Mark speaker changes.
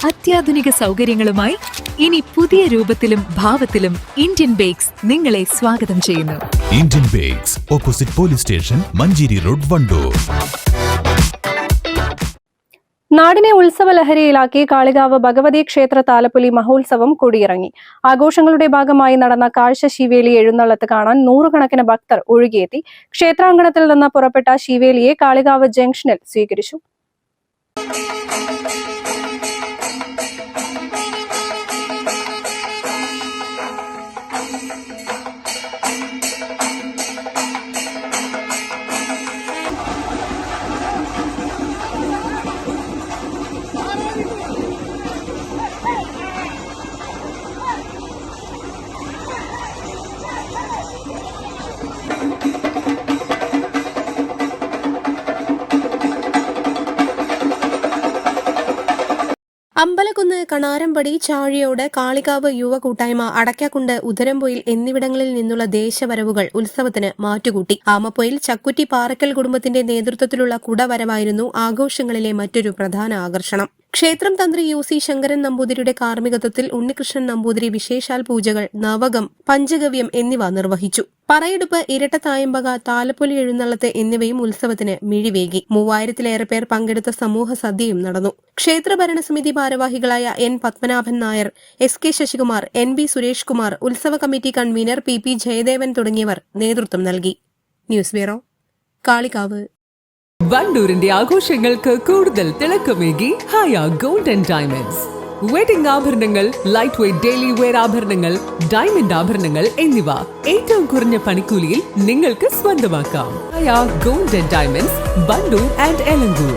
Speaker 1: അത്യാധുനിക സൗകര്യങ്ങളുമായി ഇനി പുതിയ രൂപത്തിലും ഭാവത്തിലും ഇന്ത്യൻ ബേക്സ് നിങ്ങളെ സ്വാഗതം ചെയ്യുന്നു.
Speaker 2: Indian bakes, opposite police station, Manjeri road, Wandoor.
Speaker 3: നാടിനെ ഉത്സവലഹരിയിലാക്കി കാളികാവ് ഭഗവതി ക്ഷേത്ര താലപ്പൊലി മഹോത്സവം കൊടിയിറങ്ങി. ആഘോഷങ്ങളുടെ ഭാഗമായി നടന്ന കാഴ്ച ശീവേലി എഴുന്നള്ളത്ത് കാണാൻ നൂറുകണക്കിന് ഭക്തർ ഒഴുകിയെത്തി. ക്ഷേത്രാങ്കണത്തിൽ നിന്ന് പുറപ്പെട്ട ശീവേലിയെ കാളികാവ് ജംഗ്ഷനിൽ സ്വീകരിച്ചു.
Speaker 4: അമ്പലക്കുന്ന്, കണാരമ്പടി, ചാഴിയോട്, കാളികാവ് യുവ കൂട്ടായ്മ, അടയ്ക്കാക്കുണ്ട്, ഉദരംപൊയിൽ എന്നിവിടങ്ങളിൽ നിന്നുള്ള ദേശവരവുകൾ ഉത്സവത്തിന് മാറ്റുകൂട്ടി. ആമപ്പൊയിൽ ചക്കുറ്റി പാറക്കൽ കുടുംബത്തിന്റെ നേതൃത്വത്തിലുള്ള കുടവരവായിരുന്നു ആഘോഷങ്ങളിലെ മറ്റൊരു പ്രധാന ആകർഷണം. ക്ഷേത്രം തന്ത്രി UC ശങ്കരൻ നമ്പൂതിരിയുടെ കാർമ്മികത്വത്തിൽ ഉണ്ണികൃഷ്ണൻ നമ്പൂതിരി വിശേഷാൽ പൂജകൾ, നവകം, പഞ്ചഗവ്യം എന്നിവ നിർവഹിച്ചു. പറയെടുപ്പ്, ഇരട്ടത്തായമ്പക, താലപ്പൊലി എഴുന്നള്ളത്ത് എന്നിവയും ഉത്സവത്തിന് മിഴിവേകി. 3000-ലേറെ പേർ പങ്കെടുത്ത സമൂഹ സദ്യയും നടന്നു. ക്ഷേത്ര ഭരണസമിതി ഭാരവാഹികളായ N. Padmanabhan Nair, SK Sasikumar, NB Suresh Kumar, ഉത്സവ കമ്മിറ്റി കൺവീനർ PP ജയദേവൻ തുടങ്ങിയവർ നേതൃത്വം നൽകി. News bureau, Kalikavu.
Speaker 5: വണ്ടൂരിന്റെ ആഘോഷങ്ങൾക്ക് കൂടുതൽ തിളക്കമേകി Haya gold and diamonds. Wedding ആഭരണങ്ങൾ, ലൈറ്റ് വെയ്റ്റ് ഡെയിലി വെയർ ആഭരണങ്ങൾ, ഡയമണ്ട് ആഭരണങ്ങൾ എന്നിവ ഏറ്റവും കുറഞ്ഞ പണിക്കൂലിയിൽ നിങ്ങൾക്ക് സ്വന്തമാക്കാം. Haya gold and diamonds, Wandoor and Elankur.